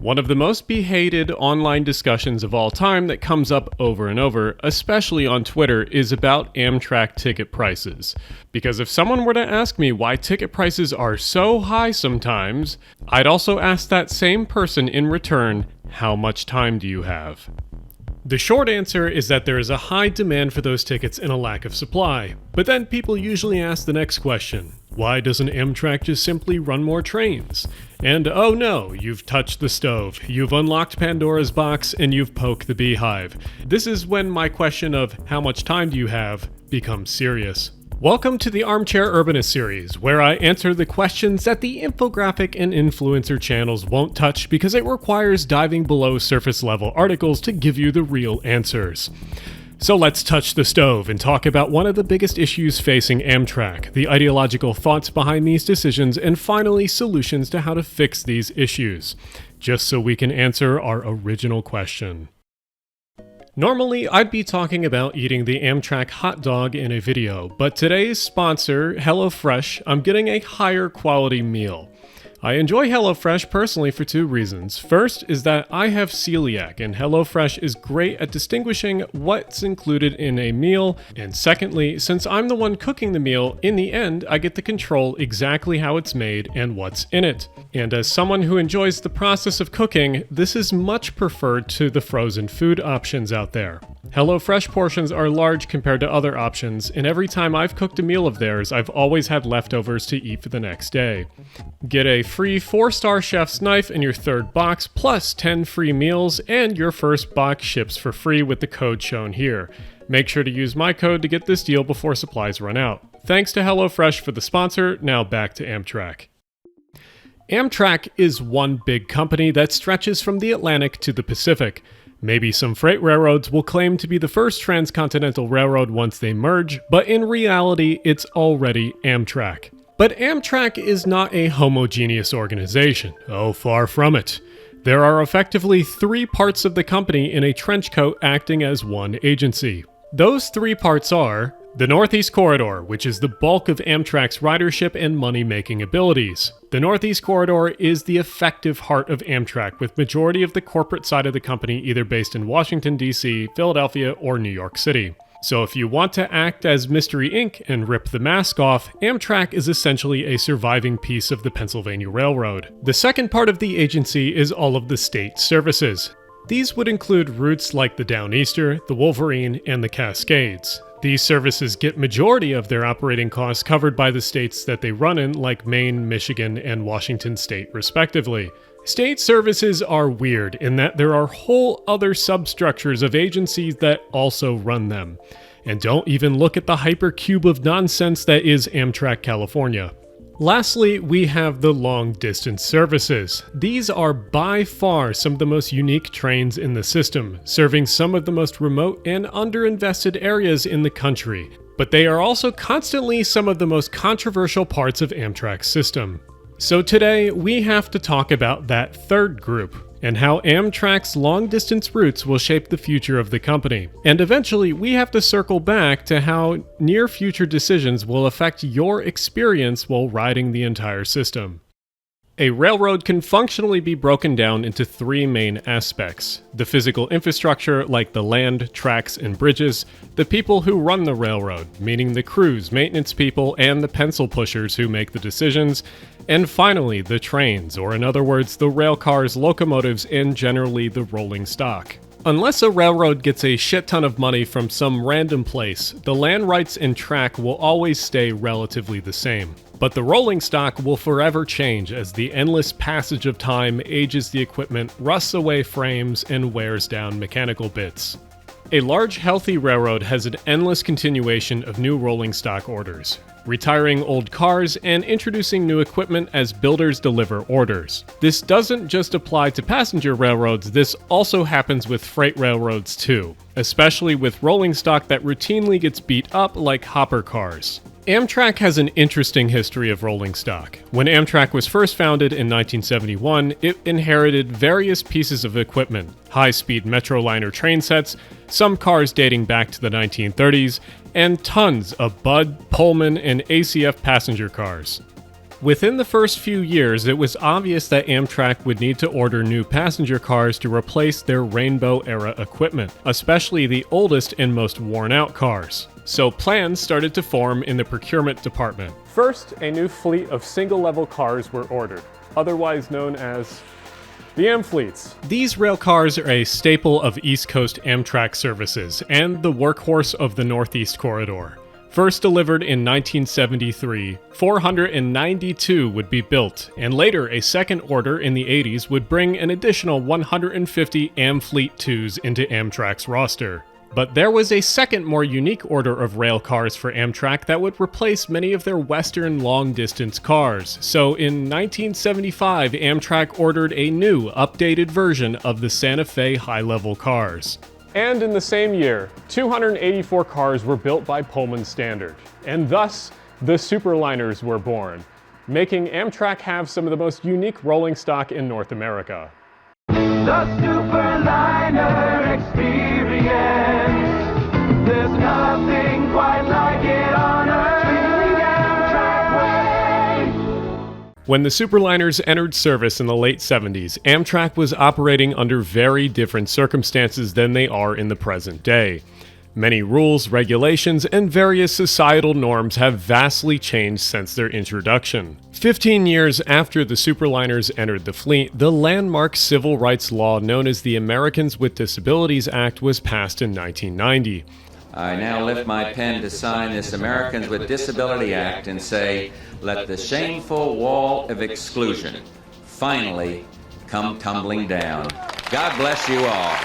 One of the most hated online discussions of all time that comes up over and over, especially on Twitter, is about Amtrak ticket prices. Because if someone were to ask me why ticket prices are so high sometimes, I'd also ask that same person in return, how much time do you have? The short answer is that there is a high demand for those tickets and a lack of supply. But then people usually ask the next question. Why doesn't Amtrak just simply run more trains? And oh no, you've touched the stove, you've unlocked Pandora's box, and you've poked the beehive. This is when my question of how much time do you have becomes serious. Welcome to the Armchair Urbanist series, where I answer the questions that the infographic and influencer channels won't touch because it requires diving below surface level articles to give you the real answers. So let's touch the stove and talk about one of the biggest issues facing Amtrak, the ideological thoughts behind these decisions, and finally solutions to how to fix these issues, just so we can answer our original question. Normally, I'd be talking about eating the Amtrak hot dog in a video, but today's sponsor, HelloFresh, I'm getting a higher quality meal. I enjoy HelloFresh personally for two reasons. First is that I have celiac, and HelloFresh is great at distinguishing what's included in a meal. And secondly, since I'm the one cooking the meal, in the end, I get to control exactly how it's made and what's in it. And as someone who enjoys the process of cooking, this is much preferred to the frozen food options out there. HelloFresh portions are large compared to other options, and every time I've cooked a meal of theirs, I've always had leftovers to eat for the next day. Get a free 4-star chef's knife in your third box, plus 10 free meals, and your first box ships for free with the code shown here. Make sure to use my code to get this deal before supplies run out. Thanks to HelloFresh for the sponsor, now back to Amtrak. Amtrak is one big company that stretches from the Atlantic to the Pacific. Maybe some freight railroads will claim to be the first transcontinental railroad once they merge, but in reality, it's already Amtrak. But Amtrak is not a homogeneous organization. Oh, far from it. There are effectively three parts of the company in a trench coat acting as one agency. Those three parts are the Northeast Corridor, which is the bulk of Amtrak's ridership and money-making abilities. The Northeast Corridor is the effective heart of Amtrak, with majority of the corporate side of the company either based in Washington, D.C., Philadelphia, or New York City. So if you want to act as Mystery Inc. and rip the mask off, Amtrak is essentially a surviving piece of the Pennsylvania Railroad. The second part of the agency is all of the state services. These would include routes like the Downeaster, the Wolverine, and the Cascades. These services get majority of their operating costs covered by the states that they run in, like Maine, Michigan, and Washington state, respectively. State services are weird in that there are whole other substructures of agencies that also run them. And don't even look at the hypercube of nonsense that is Amtrak California. Lastly, we have the long-distance services. These are by far some of the most unique trains in the system, serving some of the most remote and underinvested areas in the country. But they are also constantly some of the most controversial parts of Amtrak's system. So today, we have to talk about that third group, and how Amtrak's long-distance routes will shape the future of the company. And eventually, we have to circle back to how near-future decisions will affect your experience while riding the entire system. A railroad can functionally be broken down into three main aspects: the physical infrastructure, like the land, tracks, and bridges; the people who run the railroad, meaning the crews, maintenance people, and the pencil pushers who make the decisions; and finally, the trains, or in other words, the rail cars, locomotives, and generally the rolling stock. Unless a railroad gets a shit ton of money from some random place, the land rights and track will always stay relatively the same. But the rolling stock will forever change as the endless passage of time ages the equipment, rusts away frames, and wears down mechanical bits. A large, healthy railroad has an endless continuation of new rolling stock orders, retiring old cars and introducing new equipment as builders deliver orders. This doesn't just apply to passenger railroads, this also happens with freight railroads too, especially with rolling stock that routinely gets beat up like hopper cars. Amtrak has an interesting history of rolling stock. When Amtrak was first founded in 1971, it inherited various pieces of equipment: high-speed Metroliner train sets, some cars dating back to the 1930s, and tons of Bud, Pullman, and ACF passenger cars. Within the first few years, it was obvious that Amtrak would need to order new passenger cars to replace their Rainbow-era equipment, especially the oldest and most worn-out cars. So plans started to form in the procurement department. First, a new fleet of single-level cars were ordered, otherwise known as the Amfleets. These rail cars are a staple of East Coast Amtrak services and the workhorse of the Northeast Corridor. First delivered in 1973, 492 would be built, and later a second order in the 80s would bring an additional 150 Amfleet 2s into Amtrak's roster. But there was a second, more unique order of rail cars for Amtrak that would replace many of their Western long-distance cars. So in 1975, Amtrak ordered a new, updated version of the Santa Fe high-level cars. And in the same year, 284 cars were built by Pullman Standard, and thus the Superliners were born, making Amtrak have some of the most unique rolling stock in North America. The Superliner experience, there's nothing quite like it on earth. When the Superliners entered service in the late 70s, Amtrak was operating under very different circumstances than they are in the present day. Many rules, regulations, and various societal norms have vastly changed since their introduction. 15 years after the Superliners entered the fleet, the landmark civil rights law known as the Americans with Disabilities Act was passed in 1990. I now lift my pen to sign this Americans with Disability Act and say, let the shameful wall of exclusion finally come tumbling down. God bless you all.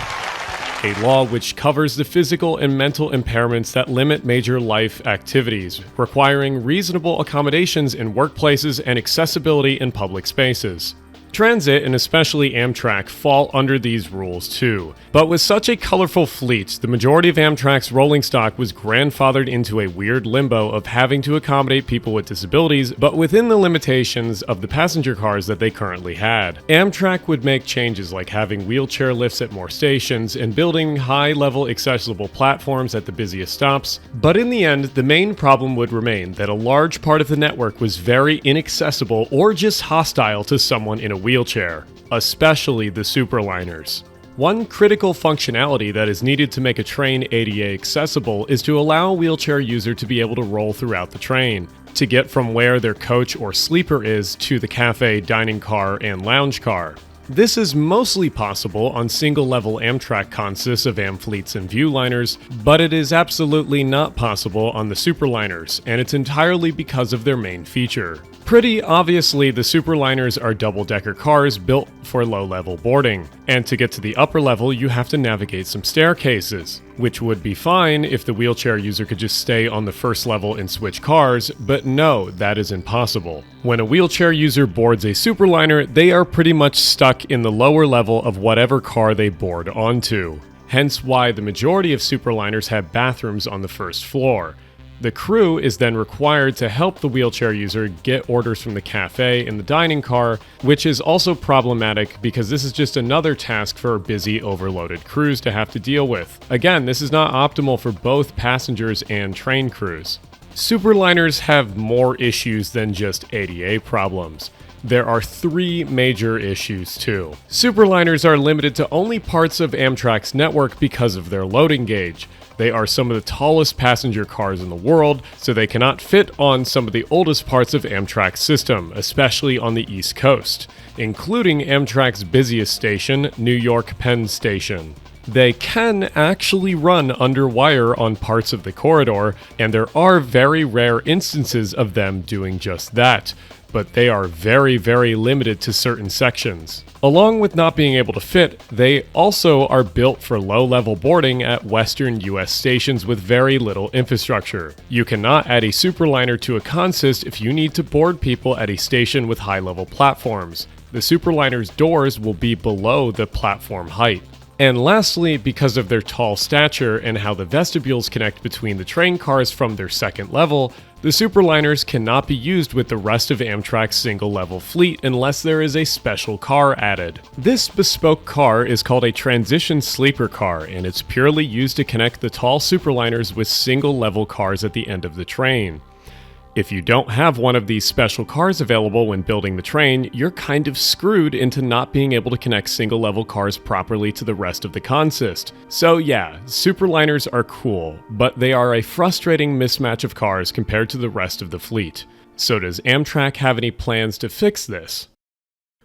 A law which covers the physical and mental impairments that limit major life activities, requiring reasonable accommodations in workplaces and accessibility in public spaces. Transit, and especially Amtrak, fall under these rules too. But with such a colorful fleet, the majority of Amtrak's rolling stock was grandfathered into a weird limbo of having to accommodate people with disabilities, but within the limitations of the passenger cars that they currently had. Amtrak would make changes like having wheelchair lifts at more stations and building high-level accessible platforms at the busiest stops, but in the end, the main problem would remain that a large part of the network was very inaccessible or just hostile to someone in a wheelchair, especially the Superliners. One critical functionality that is needed to make a train ADA accessible is to allow a wheelchair user to be able to roll throughout the train, to get from where their coach or sleeper is to the cafe, dining car, and lounge car. This is mostly possible on single-level Amtrak consists of Amfleets and Viewliners, but it is absolutely not possible on the Superliners, and it's entirely because of their main feature. Pretty obviously, the Superliners are double-decker cars built for low-level boarding, and to get to the upper level you have to navigate some staircases, which would be fine if the wheelchair user could just stay on the first level and switch cars, but no, that is impossible. When a wheelchair user boards a Superliner, they are pretty much stuck in the lower level of whatever car they board onto. Hence why the majority of Superliners have bathrooms on the first floor. The crew is then required to help the wheelchair user get orders from the cafe and the dining car, which is also problematic because this is just another task for busy, overloaded crews to have to deal with. Again, this is not optimal for both passengers and train crews. Superliners have more issues than just ADA problems. There are three major issues too. Superliners are limited to only parts of Amtrak's network because of their loading gauge. They are some of the tallest passenger cars in the world, so they cannot fit on some of the oldest parts of Amtrak's system, especially on the East Coast, including Amtrak's busiest station, New York Penn Station. They can actually run under wire on parts of the corridor, and there are very rare instances of them doing just that, but they are very, very limited to certain sections. Along with not being able to fit, they also are built for low-level boarding at Western US stations with very little infrastructure. You cannot add a Superliner to a consist if you need to board people at a station with high-level platforms. The Superliner's doors will be below the platform height. And lastly, because of their tall stature and how the vestibules connect between the train cars from their second level, the Superliners cannot be used with the rest of Amtrak's single-level fleet unless there is a special car added. This bespoke car is called a transition sleeper car, and it's purely used to connect the tall Superliners with single-level cars at the end of the train. If you don't have one of these special cars available when building the train, you're kind of screwed into not being able to connect single-level cars properly to the rest of the consist. So yeah, Superliners are cool, but they are a frustrating mismatch of cars compared to the rest of the fleet. So does Amtrak have any plans to fix this?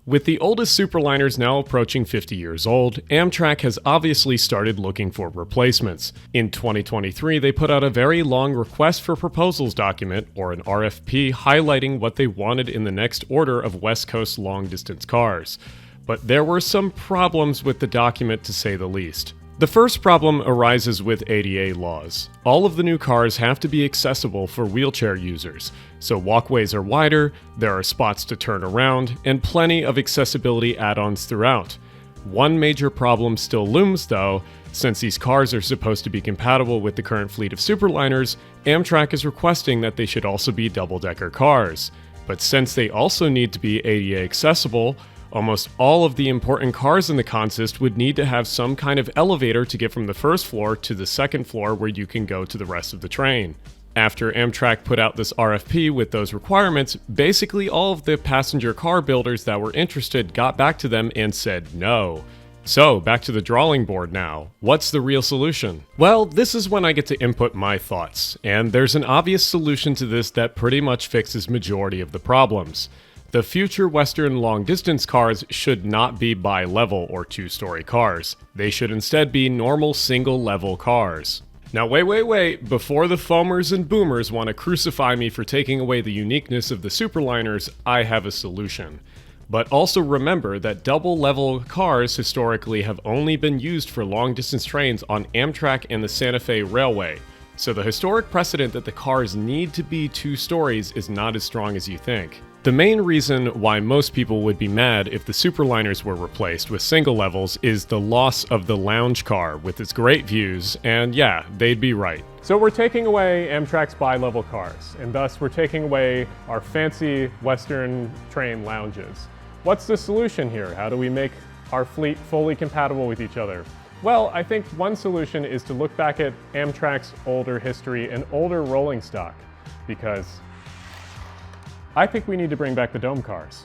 With the oldest Superliners now approaching 50 years old, Amtrak has obviously started looking for replacements. In 2023, they put out a very long request for proposals document, or an RFP, highlighting what they wanted in the next order of West Coast long-distance cars. But there were some problems with the document, to say the least. The first problem arises with ADA laws. All of the new cars have to be accessible for wheelchair users, so walkways are wider, there are spots to turn around, and plenty of accessibility add-ons throughout. One major problem still looms though. Since these cars are supposed to be compatible with the current fleet of Superliners, Amtrak is requesting that they should also be double-decker cars. But since they also need to be ADA accessible, almost all of the important cars in the consist would need to have some kind of elevator to get from the first floor to the second floor where you can go to the rest of the train. After Amtrak put out this RFP with those requirements, basically all of the passenger car builders that were interested got back to them and said no. So, back to the drawing board now. What's the real solution? Well, this is when I get to input my thoughts, and there's an obvious solution to this that pretty much fixes majority of the problems. The future Western long-distance cars should not be bi-level or two-story cars. They should instead be normal single-level cars. Now wait, before the foamers and boomers want to crucify me for taking away the uniqueness of the Superliners, I have a solution. But also remember that double-level cars historically have only been used for long-distance trains on Amtrak and the Santa Fe Railway, so the historic precedent that the cars need to be 2 stories is not as strong as you think. The main reason why most people would be mad if the Superliners were replaced with single levels is the loss of the lounge car with its great views, and yeah, they'd be right. So we're taking away Amtrak's bi-level cars, and thus we're taking away our fancy Western train lounges. What's the solution here? How do we make our fleet fully compatible with each other? Well, I think one solution is to look back at Amtrak's older history and older rolling stock, because I think we need to bring back the dome cars.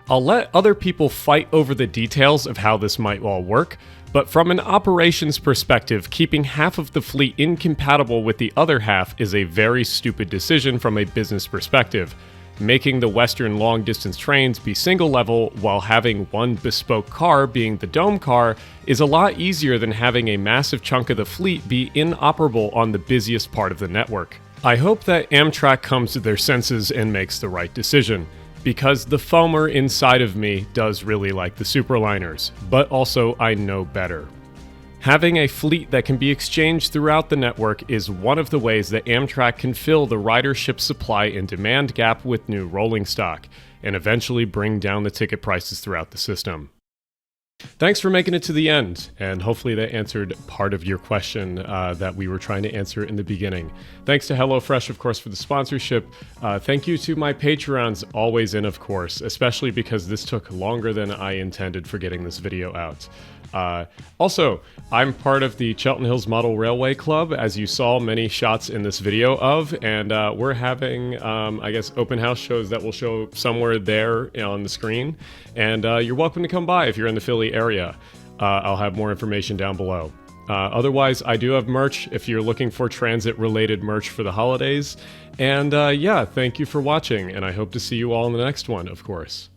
I'll let other people fight over the details of how this might all work, but from an operations perspective, keeping half of the fleet incompatible with the other half is a very stupid decision from a business perspective. Making the Western long-distance trains be single-level while having one bespoke car being the dome car is a lot easier than having a massive chunk of the fleet be inoperable on the busiest part of the network. I hope that Amtrak comes to their senses and makes the right decision, because the foamer inside of me does really like the Superliners, but also I know better. Having a fleet that can be exchanged throughout the network is one of the ways that Amtrak can fill the ridership supply and demand gap with new rolling stock, and eventually bring down the ticket prices throughout the system. Thanks for making it to the end, and hopefully that answered part of your question that we were trying to answer in the beginning. Thanks to HelloFresh, of course, for the sponsorship. Thank you to my Patreons, always in, of course, especially because this took longer than I intended for getting this video out. Also, I'm part of the Chelten Hills Model Railway Club, as you saw many shots in this video of, and we're having, I guess, open house shows that will show somewhere there on the screen, and you're welcome to come by if you're in the Philly area. I'll have more information down below. Otherwise, I do have merch if you're looking for transit-related merch for the holidays, and yeah, thank you for watching, and I hope to see you all in the next one, of course.